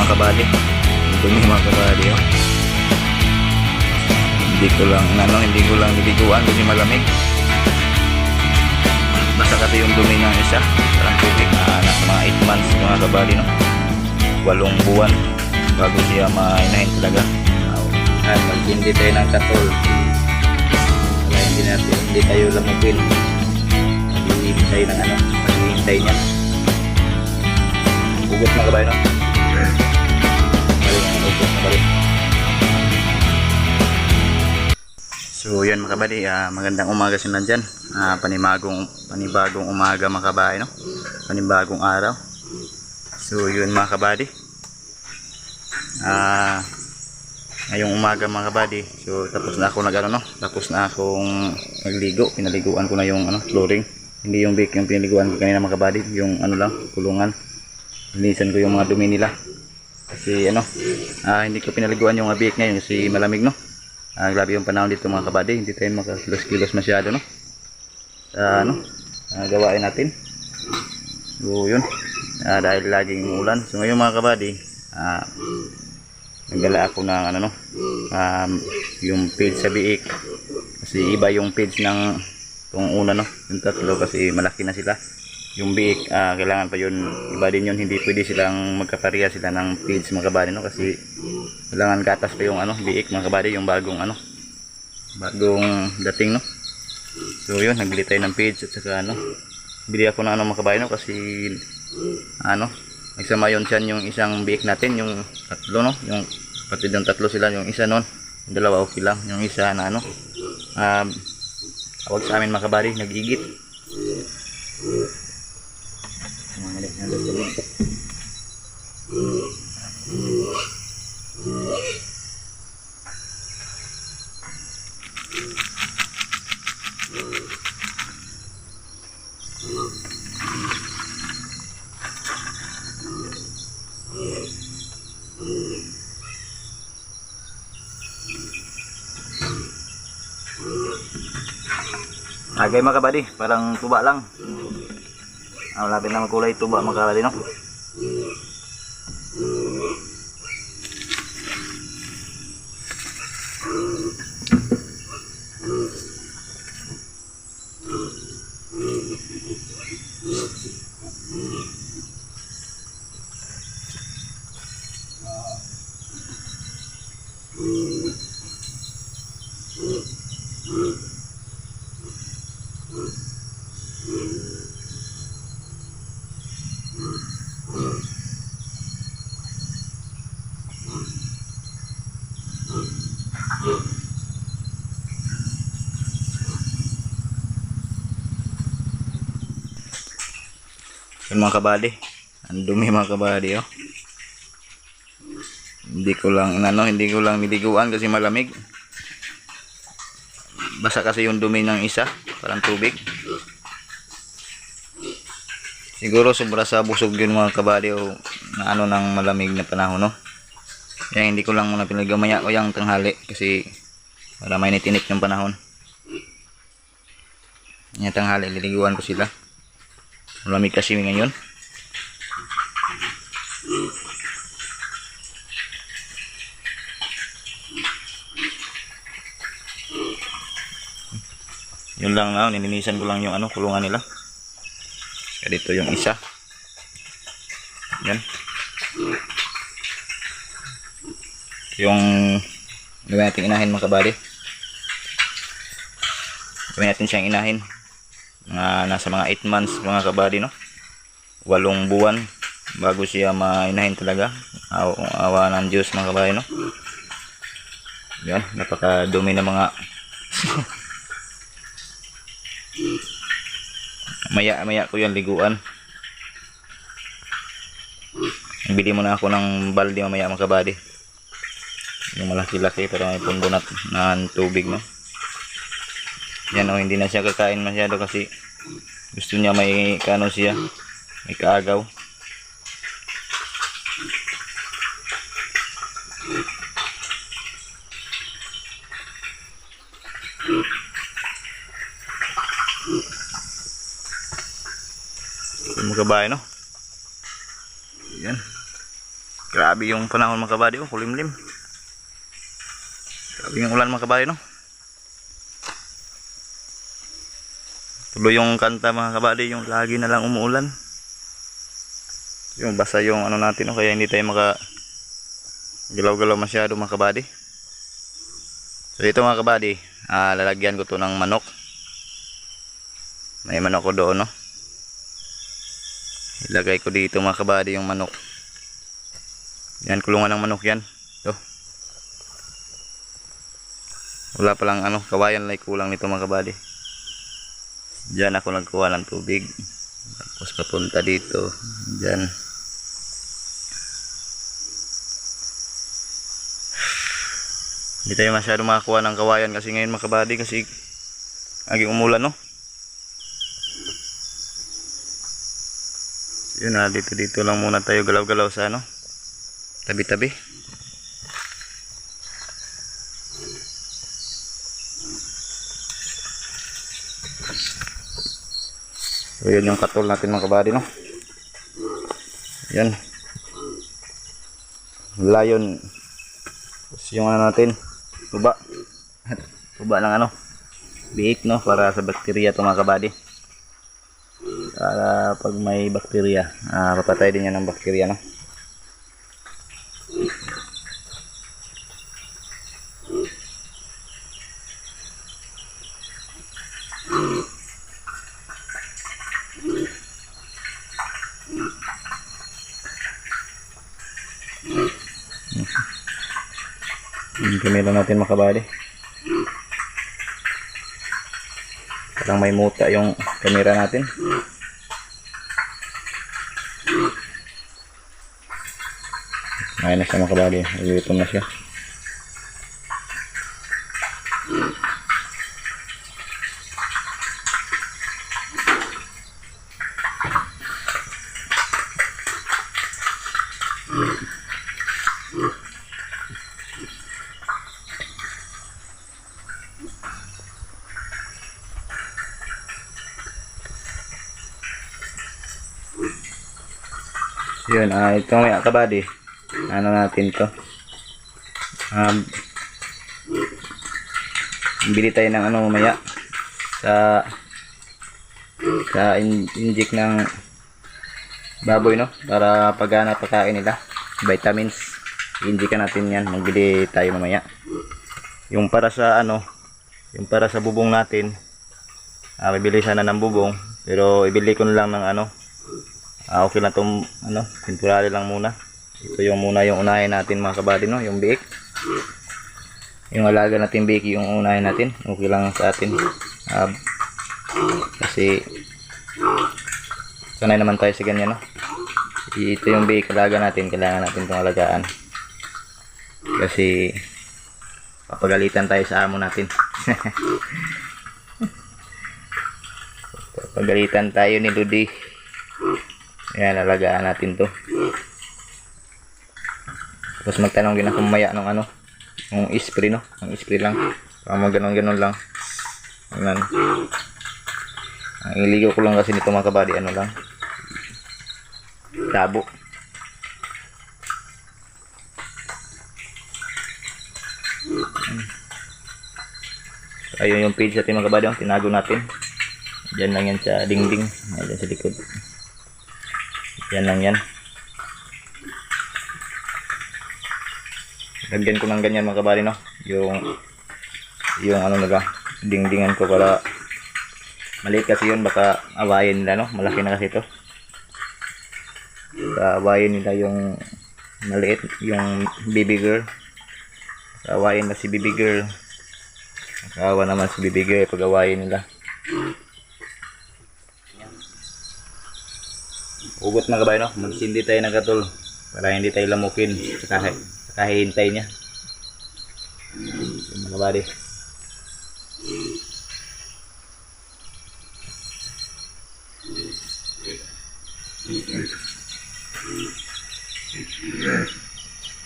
mga kabady. Ang dumi mga kabady, oh. Hindi ko lang niliguan kasi malamig. Basta kasi yung dumi ng isa, parang tubig na mga 8 months mga kabady, no. 8 buwan bago siya mainahin talaga. At mag-hindi tayo ng katol. Wala, hindi tayo lamupin. Maghihintay ng maghihintay niya. Ugot mga kabady, no. Balik. So yun mga kabady, magandang umaga sila dyan. Panibagong umaga mga kabady, no? Panibagong araw. So yun mga kabady, ngayong umaga mga kabady, so tapos na ako tapos na akong nagligo. Pinaliguan ko na yung flooring, hindi yung bake yung pinaliguan ko kanina mga kabady, yung lang, kulungan. Linisan ko yung mga dumi nila kasi hindi ko pinaliguan yung bake ngayon kasi malamig, no. Grabe yung panahon dito mga kabady, hindi tayo makakilos-kilos masyado, no, gawain natin. So yun, dahil laging umulan. So ngayon mga kabady, nagdala ako ng yung page sa biik kasi iba yung page ng itong una, no, yung tatlo kasi malaki na sila. Yung biik, kailangan pa yun, iba din yun, hindi pwede silang magkapareha sila ng page mga kabady, no, kasi kailangan gatas pa yung biik mga kabady, yung bagong dating, no. So yun, nagbili tayo ng page at saka bili ako ng mga kabady, no, kasi nagsama yun siya yung isang biik natin, yung tatlo, no, yung pati yung tatlo sila, yung isa nun, yung dalawa okay lang, yung isa na tawag sa amin mga kabady, nag-igit. Agay mga kabady, parang tuba lang. Lapit na magkulay tuba mga kabady, no. Yung mga kabady, ang dumi mga kabady, oh. Hindi ko lang niliguan kasi malamig. Basta kasi yung dumi ng isa, parang tubig. Siguro sobra sa busog yun mga kabady, o ng malamig na panahon, no. Kaya hindi ko lang muna pinaggamaya ko yung tanghali kasi para mainit-init yung panahon. Yung tanghali, liliguan ko sila. Malamig kasi ngayon. Yun lang na, nilinisan ko lang yung kulungan nila. Kaya dito yung isa. Yan. Yung gawin natin inahin mga kabady. Gawin natin siyang inahin. Nasa mga 8 months mga kabady, no. 8 buwan bago siya mainahin talaga. Awa ng Diyos mga kabady, no. Yan, napakadumi na mga maya ko yung liguan. Bili muna ako ng balde mamaya mga kabady, yung malaki-laki para may pundo na ng tubig, no. Yan, hindi na siya kakain masyado kasi gusto niya may siya, may kaagaw. Yung mga babae, no? Yan. Grabe yung panahon mga kabady, oh, kulimlim. Grabe yung ulan mga kabady, no? Tuloy yung kanta mga kabady, yung lagi na lang umuulan. Yung basa yung ano natin, no? Kaya hindi tayo maka galaw-galaw masyado mga kabady. So ito mga kabady, lalagyan ko to ng manok. May manok ko doon, no? Ilagay ko dito mga kabady yung manok. Yan, kulungan ng manok yan. Ito. Wala palang ano, kawayan lang kulang nito mga kabady. Diyan ako nagkuha ng tubig. Tapos papunta dito. Diyan. Hindi tayo masyado makakuha ng kawayan kasi ngayon mga kabady, kasi aging umulan, no? Yun na, dito lang muna tayo galaw-galaw sa ano, tabi-tabi. So yun yung katol natin mga kabady, no? Yan. Lion. Tapos yung ano natin, tuba. Tuba ng ano, biik, no? Para sa bakterya ito mga kabady. Para pag may bakterya, papatay din yan ng bakterya, no? Yung kamera natin mga kabady. Parang may muta yung kamera natin. Ngayon na siya mga kabady. Nagutom na siya. Yun, ito mga kabady, ano natin to, bili tayo ng ano mamaya sa inject ng baboy, no, para pagana pagkain nila, vitamins, inject natin yan, magbili tayo mamaya. Yung para sa ano, yung para sa bubong natin, bibili sana ng bubong, pero ibili ko na lang ng ano, okay lang itong ano, temporary lang muna. Ito yung muna yung unahin natin mga kabady, no, yung biik. Yung alaga natin biik yung unahin natin. Okay lang sa atin. Kasi sanay naman tayo sa ganyan, no. Ito yung biik, alaga natin, kailangan natin itong alagaan. Kasi papagalitan tayo sa amo natin. Papagalitan tayo ni Ludi. Ayan, alagaan natin to. Tapos magtanong din ako mamaya ng ano, ng spray, no, ng spray lang, mga ganon lang. Ayan. Ang iligaw ko lang kasi nito mga kabady, ano lang, tabo. Ayun yung page natin mga kabady, tinago natin. Diyan lang yan sa dingding, diyan sa likod. Yan lang yan. Lagyan ko ng ganyan mga kabady, no, yung ano nila, dingdingan ko, para maliit kasi yun, baka awayin nila, no, malaki na kasi ito, baka awayin nila yung maliit, yung baby girl, awayin na si baby girl, nakawa naman si baby girl pag awayin nila. Ugot mga kabady, no, magsindi tayo ng katol para hindi tayo lamukin sa kahihintay niya. Mga kabady,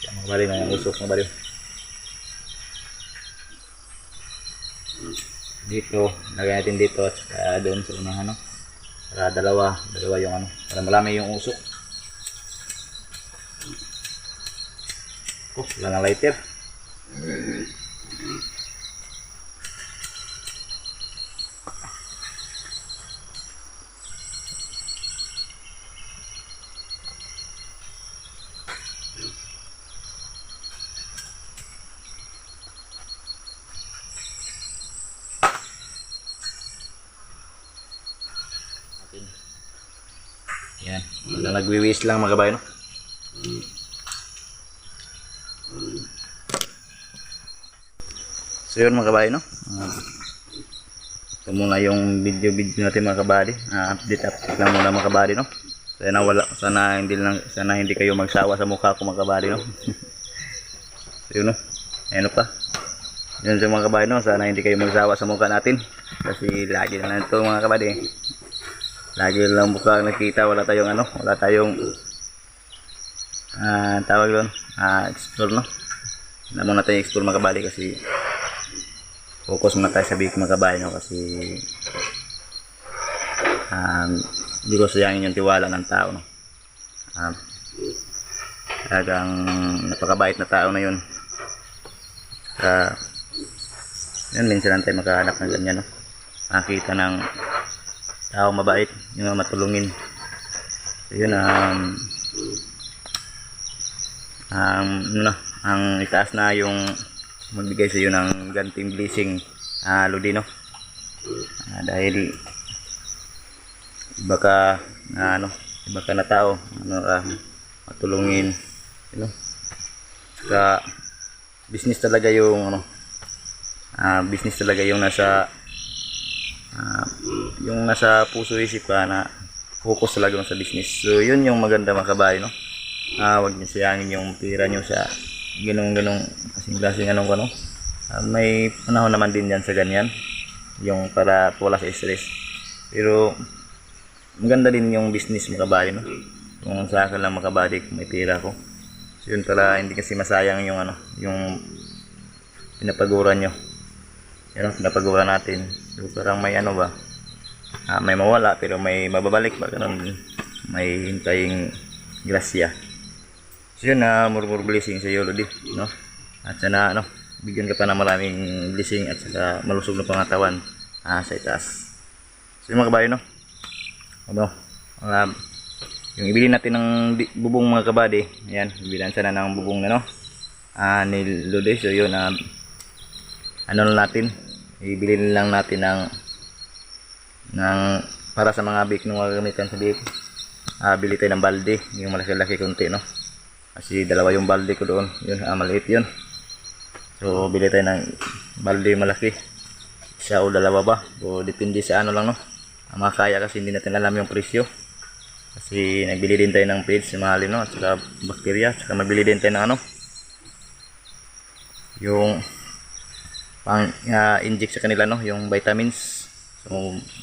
mga kabady, mga usok mga kabady. Dito, lagay natin dito at doon sa unahan, no, para dalawa yung ano, para malami yung usok. Oh, wala ng lighter. Yan, nagwiwis lang mga kabayan, no? So yun mga kabayan, no? Ito muna yung video natin mga kabady. Update lang muna mga kabady, no? Sana hindi kayo magsawa sa mukha ko mga kabady, no? So yun, no? Ayun pa. Yun sa mga kabady, no? Sana hindi kayo magsawa sa mukha natin. Kasi lagi na lang ito mga kabady. Lagi lang mukha nakita, wala tayong tawag doon, explore, no? Wala muna tayong explore mga kabady kasi focus muna tayo sa big mga kabady, no? Kasi hindi ko sayangin yung tiwala ng tao, no? Talagang napakabait na tao na yun. Yun, minsan lang tayo makahanap ng ganyan, no? Nakita ng tao mabait, yung matulungin. So yun, ang itaas na yung magbigay sa iyo ng ganting blessing, Lodi, no? Dahil iba ka na tao, matulungin, you know? Saka business talaga yung business talaga yung nasa puso isip ka, na focus talaga sa business. So yun yung maganda mga kabayo, no? Huwag niyo sayangin yung pira niyo sa ganong kasing-klaseng may panahon naman din yan sa ganyan, yung para wala sa stress. Pero maganda din yung business mga kabayo, no? Kung sa akin lang mga kabayo, kung may pira ko, so yun, para hindi kasi masayang yung yung pinapaguran nyo. Yan ang pinapaguran natin. So parang may may mawala pero may mababalik ba, ganun, may hintaying grasya. So yun, more blessing sa iyo, Lodi, no? At sana bigyan ka pa ng maraming blessing at saka malusog na pangatawan sa itaas. So yun mga kabayo, no? Yung ibili natin ng bubong mga kabady, ayan, ibilan sana ng bubong ni Lodi. So yun, natin, ibili lang natin ng para sa mga bik nung gagamitan sa bik. Bili tayo ng balde, yung malaki-laki konti, no? Kasi dalawa yung balde ko doon, yun, maliit yun. So bili tayo ng balde malaki, isa o dalawa ba, o depende sa lang, no? Makakaya kasi hindi natin alam yung presyo. Kasi nagbili din tayo ng feeds, mahalin, no? At saka bakterya, at saka magbili din tayo ng yung pang inject sa kanila, no? Yung vitamins. So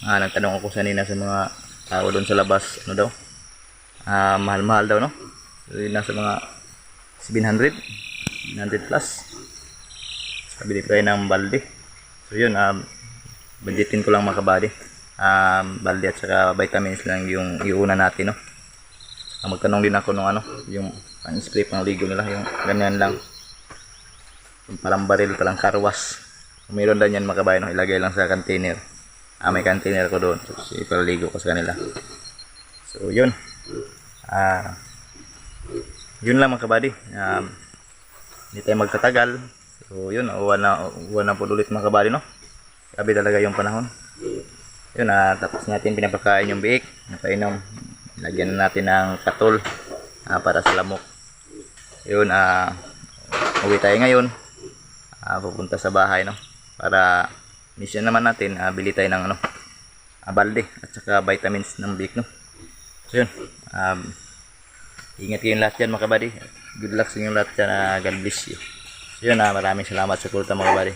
nagtanong ako kanina sa mga tao doon sa labas, daw, mahal-mahal daw, no? So nasa mga 700 plus. Sabili tayo ng balde. So yun, budgetin ko lang mga kabady. Balde at saka vitamins lang yung iuna natin, no? Magtanong din ako nung yung pang-spray, pang ligo nila, yung ganyan lang, yung palang baril, palang karwas. Mayroon din yan mga kabady, no? Ilagay lang sa container. May container ko doon, so ipaligo ko sa kanila. So yun, yun lang mga kabady. Hindi tayo magtatagal. So yun, uwan na po ulit mga kabady, no? Grabe talaga yung panahon. Yun, tapos natin pinapakain yung biik, napainom. Lagyan natin ng katol para sa lamok. Yun, uwi tayo ngayon, pupunta sa bahay, no? Para mission naman natin, bili tayo ng balde at saka vitamins ng biik, no? So yun, ingat kayong lahat dyan mga kabady. Good luck sa inyong lahat dyan. God bless you. So yun, maraming salamat sa kulta mga kabady.